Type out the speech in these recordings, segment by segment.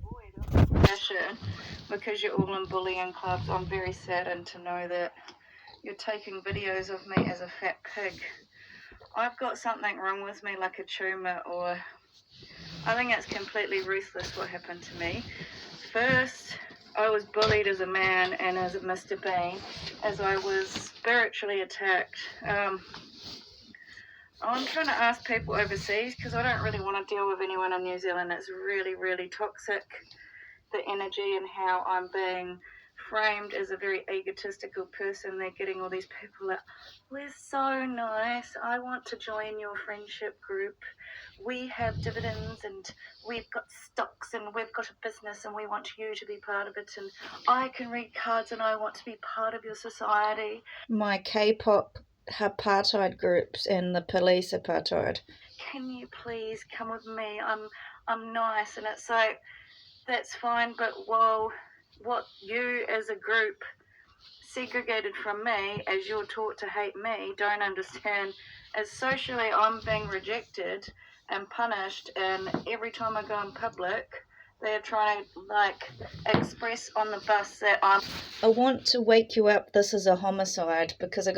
avoid fashion because you're all in bullying clubs. I'm very saddened to know that you're taking videos of me as a fat pig. I've got something wrong with me, like a tumour, or I think it's completely ruthless what happened to me. First, I was bullied as a man and as a Mr. Bean, as I was spiritually attacked. I'm trying to ask people overseas because I don't really want to deal with anyone in New Zealand. It's really, really toxic, the energy and how I'm being framed as a very egotistical person. They're getting all these people that, we're so nice, I want to join your friendship group. We have dividends and we've got stocks and we've got a business and we want you to be part of it, and I can read cards and I want to be part of your society. My K-pop apartheid groups and the police apartheid. Can you please come with me? I'm nice. And it's like, that's fine, but well, what you as a group segregated from me, as you're taught to hate me, don't understand is socially I'm being rejected and punished, and every time I go in public they're trying to like express on the bus that I want to wake you up, this is a homicide, because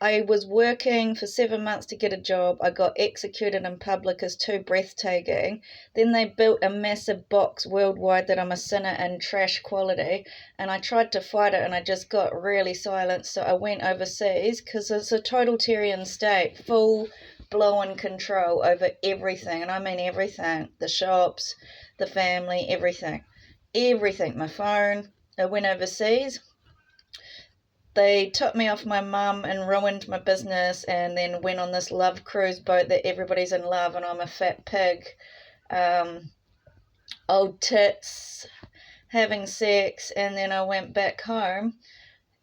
I was working for 7 months to get a job. I got executed in public as too breathtaking. Then they built a massive box worldwide that I'm a sinner and trash quality. And I tried to fight it and I just got really silenced. So I went overseas because it's a totalitarian state, full blown control over everything. And I mean everything. The shops, the family, everything. Everything. My phone. I went overseas. They took me off my mum and ruined my business, and then went on this love cruise boat that everybody's in love and I'm a fat pig. Old tits, having sex, and then I went back home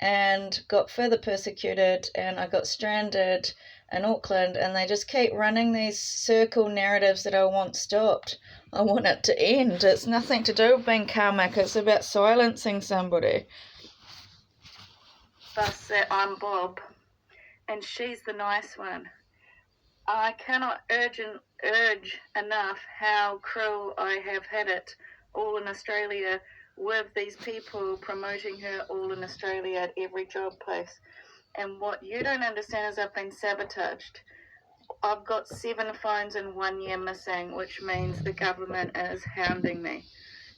and got further persecuted, and I got stranded in Auckland, and they just keep running these circle narratives that I want stopped. I want it to end. It's nothing to do with being karmic, it's about silencing somebody. Bus that I'm Bob and she's the nice one. I cannot urge enough how cruel I have had it all in Australia with these people promoting her all in Australia at every job place. And what you don't understand is I've been sabotaged. I've got 7 phones in 1 year missing, which means the government is hounding me.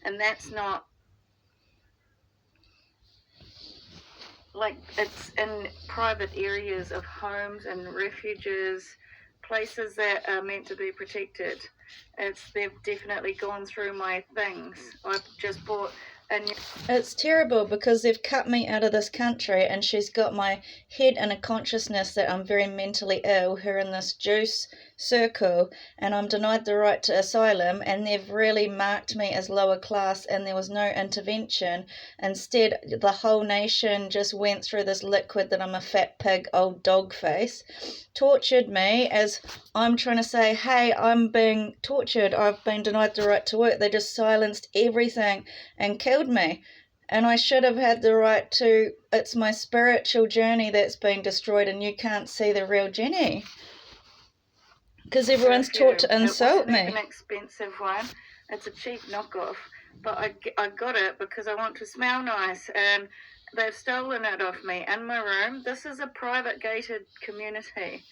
And that's not like, it's in private areas of homes and refuges, places that are meant to be protected. They've definitely gone through my things. I've just bought a new... It's terrible because they've cut me out of this country, and she's got my head in a consciousness that I'm very mentally ill, her in this juice circle, and I'm denied the right to asylum, and they've really marked me as lower class, and there was no intervention. Instead, the whole nation just went through this liquid that I'm a fat pig, old dog face, tortured me as I'm trying to say, hey, I'm being tortured, I've been denied the right to work. They just silenced everything and killed me. And I should have had the right to, it's my spiritual journey that's been destroyed, and you can't see the real Jenny. Because everyone's taught to insult me. It wasn't an expensive one. It's a cheap knockoff. But I got it because I want to smell nice. And they've stolen it off me in my room. This is a private gated community.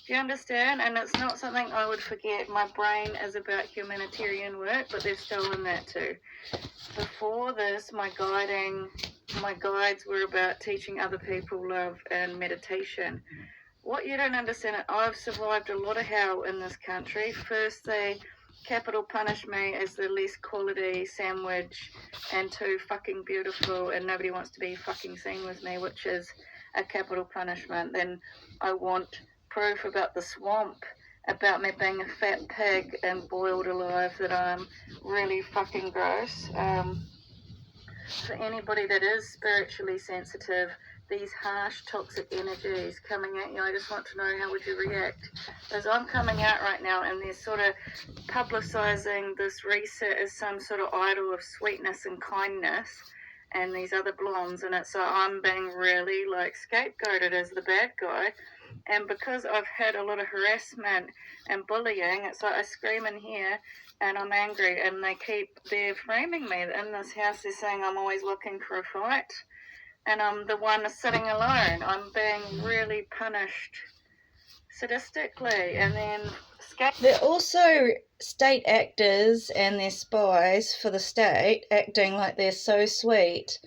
Do you understand? And it's not something I would forget. My brain is about humanitarian work, but they've stolen that too. Before this, my guides were about teaching other people love and meditation. What you don't understand, I've survived a lot of hell in this country. First, they capital punish me as the less quality sandwich and too fucking beautiful, and nobody wants to be fucking seen with me, which is a capital punishment. Then I want proof about the swamp, about me being a fat pig and boiled alive, that I'm really fucking gross. For anybody that is spiritually sensitive, these harsh toxic energies coming at you, I just want to know, how would you react? As I'm coming out right now and they're sort of publicising this reset as some sort of idol of sweetness and kindness, and these other blondes, and it's so I'm being really like scapegoated as the bad guy. And because I've had a lot of harassment and bullying, it's like I scream in here and I'm angry, and they're framing me in this house. They're saying I'm always looking for a fight, and I'm the one sitting alone. I'm being really punished sadistically, and then they're also state actors and they're spies for the state, acting like they're so sweet.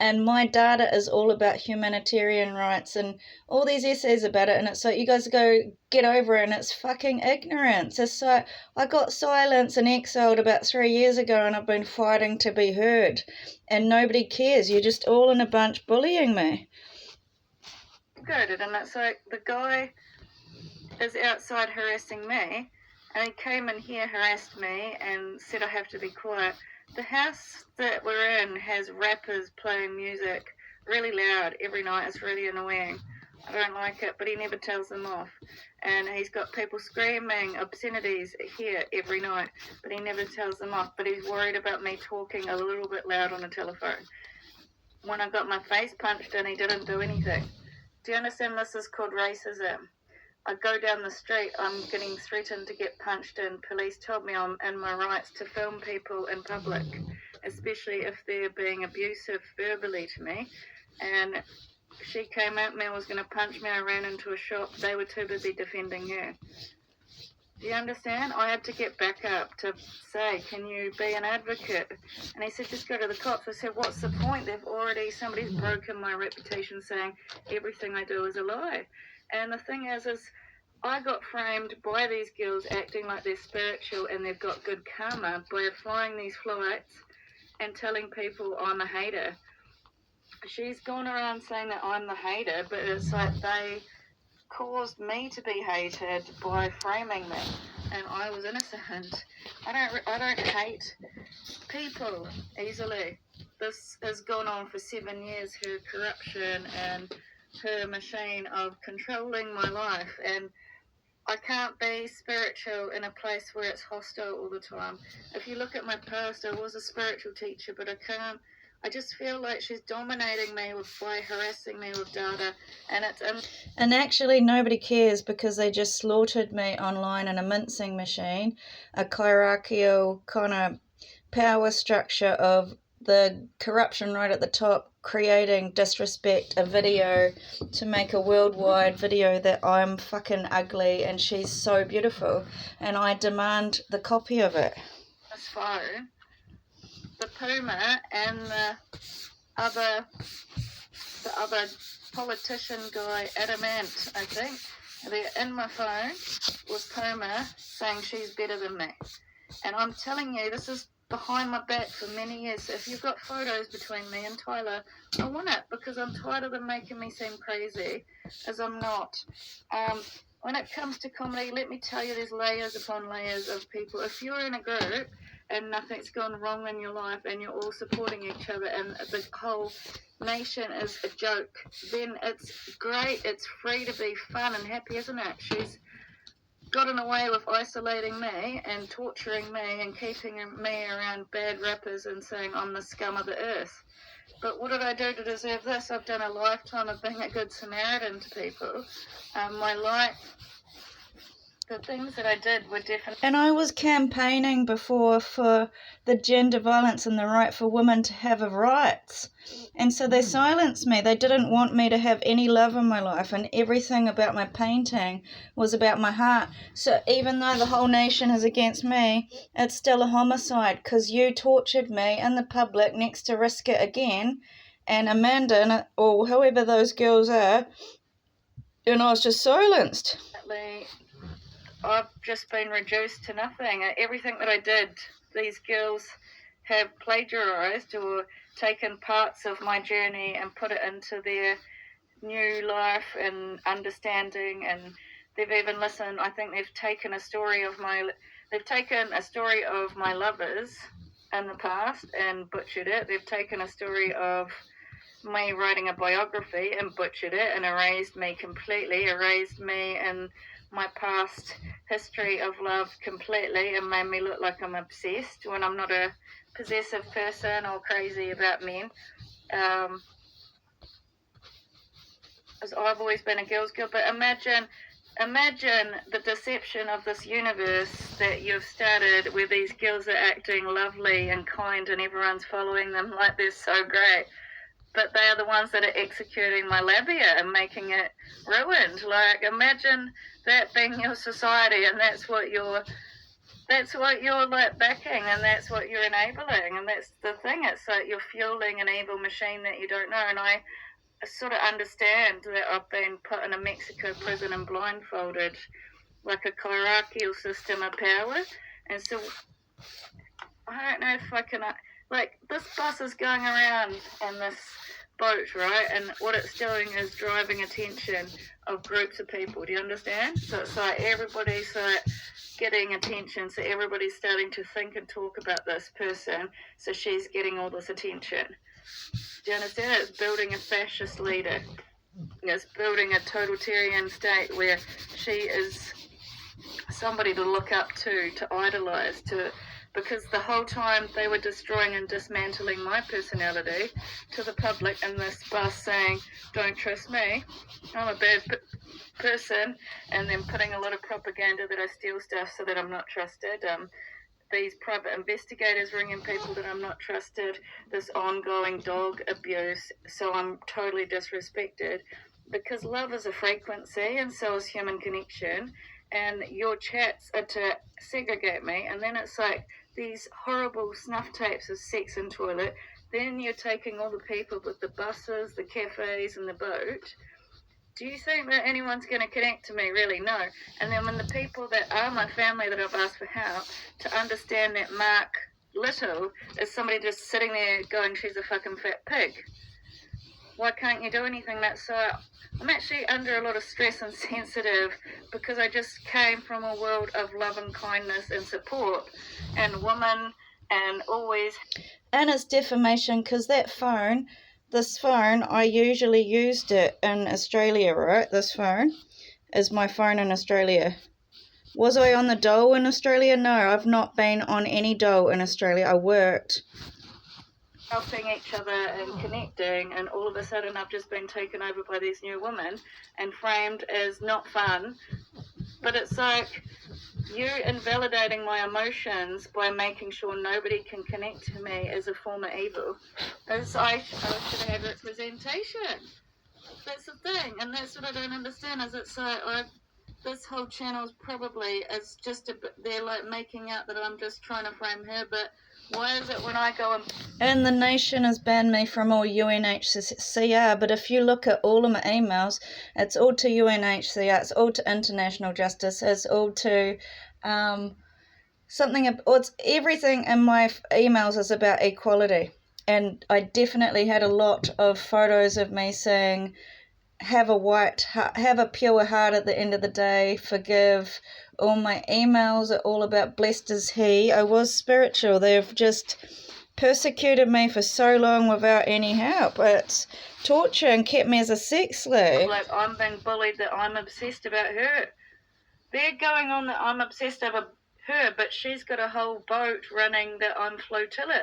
And my data is all about humanitarian rights and all these essays about it, and it's like, you guys go get over it, and it's fucking ignorance. It's like, I got silenced and exiled about 3 years ago, and I've been fighting to be heard, and nobody cares. You're just all in a bunch bullying me. And it's like the guy is outside harassing me, and he came in here, harassed me, and said I have to be quiet. The house that we're in has rappers playing music really loud every night. It's really annoying. I don't like it, but he never tells them off. And he's got people screaming obscenities here every night, but he never tells them off. But he's worried about me talking a little bit loud on the telephone. When I got my face punched in, he didn't do anything. Do you understand? This is called racism. I go down the street, I'm getting threatened to get punched in. Police told me I'm in my rights to film people in public, especially if they're being abusive verbally to me. And she came at me and was going to punch me. I ran into a shop. They were too busy defending her. Do you understand? I had to get back up to say, can you be an advocate? And he said, just go to the cops. I said, what's the point? Somebody's broken my reputation saying everything I do is a lie. And the thing is I got framed by these girls acting like they're spiritual and they've got good karma by flying these flights and telling people I'm a hater. She's gone around saying that I'm the hater, but it's like they caused me to be hated by framing me, and I was innocent. I don't hate people easily. This has gone on for 7 years, her corruption and her machine of controlling my life, and I can't be spiritual in a place where it's hostile all the time. If you look at my past, I was a spiritual teacher, but I just feel like she's dominating me by harassing me with data, and actually nobody cares, because they just slaughtered me online in a mincing machine, a hierarchical kind of power structure of the corruption right at the top, creating disrespect, a video to make a worldwide video that I'm fucking ugly and she's so beautiful, and I demand the copy of it. This phone, the Puma and the other politician guy, Adamant, I think, they're in my phone with Puma saying she's better than me. And I'm telling you, this is behind my back for many years. So if you've got photos between me and Tyler, I want it, because I'm tired of them making me seem crazy, as I'm not. When it comes to comedy, let me tell you, there's layers upon layers of people. If you're in a group and nothing's gone wrong in your life and you're all supporting each other and the whole nation is a joke, then it's great. It's free to be fun and happy, isn't it? She's gotten away with isolating me and torturing me and keeping me around bad rappers and saying I'm the scum of the earth. But what did I do to deserve this? I've done a lifetime of being a good Samaritan to people. My life, the things that I did were definitely... And I was campaigning before for the gender violence and the right for women to have rights. And so they silenced me. They didn't want me to have any love in my life, and everything about my painting was about my heart. So even though the whole nation is against me, it's still a homicide, because you tortured me in the public next to Risk It Again and Amanda, or whoever those girls are, and I was just silenced. I've just been reduced to nothing. Everything that I did, these girls have plagiarized or taken parts of my journey and put it into their new life and understanding, and they've even listened. I think they've taken a story of my lovers in the past and butchered it. They've taken a story of me writing a biography and butchered it and erased me and my past history of love completely, and made me look like I'm obsessed when I'm not a possessive person or crazy about men. Because I've always been a girl's girl. But imagine the deception of this universe that you've started, where these girls are acting lovely and kind and everyone's following them like they're so great. But they are the ones that are executing my labia and making it ruined. Like, imagine that being your society, and that's what you're like backing, and that's what you're enabling, and that's the thing. It's like you're fueling an evil machine that you don't know. And I sort of understand that I've been put in a Mexico prison and blindfolded, like a hierarchical system of power. And so I don't know if I can, like, this bus is going around in this boat, right? And what it's doing is driving attention of groups of people. Do you understand? So it's like everybody's like getting attention. So everybody's starting to think and talk about this person. So she's getting all this attention. Do you understand? It's building a fascist leader. It's building a totalitarian state where she is somebody to look up to idolize, because the whole time they were destroying and dismantling my personality to the public in this bus, saying, don't trust me, I'm a bad person, and then putting a lot of propaganda that I steal stuff so that I'm not trusted. These private investigators ringing people that I'm not trusted, this ongoing dog abuse, so I'm totally disrespected, because love is a frequency and so is human connection, and your chats are to segregate me, and then it's like these horrible snuff tapes of sex and toilet, then you're taking all the people with the buses, the cafes and the boat. Do you think that anyone's going to connect to me? Really, no. And then when the people that are my family that I've asked for help to understand that Mark Little is somebody just sitting there going, she's a fucking fat pig. Why can't you do anything? That's so. I'm actually under a lot of stress and sensitive, because I just came from a world of love and kindness and support and women, and always. And it's defamation, because this phone, I usually used it in Australia, right? This phone is my phone in Australia. Was I on the dole in Australia? No, I've not been on any dole in Australia. I worked. Helping each other and connecting, and all of a sudden I've just been taken over by these new women and framed as not fun. But it's like you're invalidating my emotions by making sure nobody can connect to me as a form of evil. As I should have representation. That's the thing, and that's what I don't understand. Is it's like this whole channel's probably is just they're like making out that I'm just trying to frame her, but why is it when I go and the nation has banned me from all UNHCR, but if you look at all of my emails, it's all to UNHCR, it's all to international justice, it's all to it's everything in my emails is about equality. And I definitely had a lot of photos of me saying, have a pure heart at the end of the day, forgive. All my emails are all about blessed is he. I was spiritual. They've just persecuted me for so long without any help. It's torture and kept me as a sex slave. Like, I'm being bullied that I'm obsessed about her. They're going on that I'm obsessed over her, but she's got a whole boat running that I'm flotilla.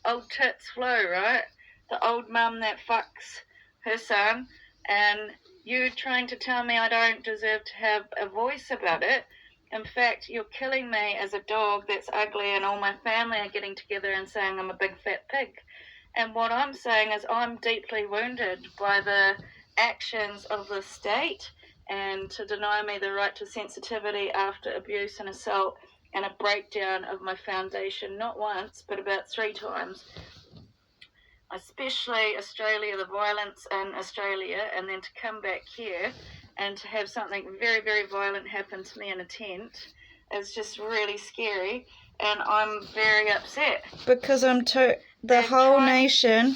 Old tits Flo, right? The old mum that fucks her son, and you trying to tell me I don't deserve to have a voice about it. In fact, you're killing me as a dog that's ugly, and all my family are getting together and saying I'm a big fat pig. And what I'm saying is I'm deeply wounded by the actions of the state, and to deny me the right to sensitivity after abuse and assault and a breakdown of my foundation, not once, but about 3 times. Especially Australia, the violence in Australia, and then to come back here and to have something very, very violent happen to me in a tent is just really scary, and I'm very upset. Because nation,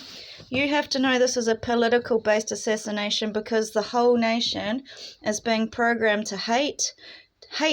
you have to know this is a political based assassination, because the whole nation is being programmed to hate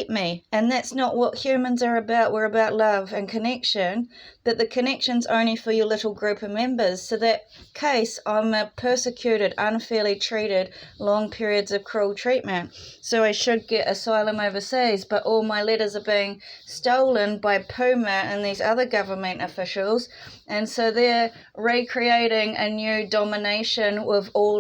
me, and that's not what humans are about. We're about love and connection, but the connection's only for your little group of members. So that case, I'm a persecuted, unfairly treated, long periods of cruel treatment, so I should get asylum overseas, but all my letters are being stolen by Puma and these other government officials, and so they're recreating a new domination with all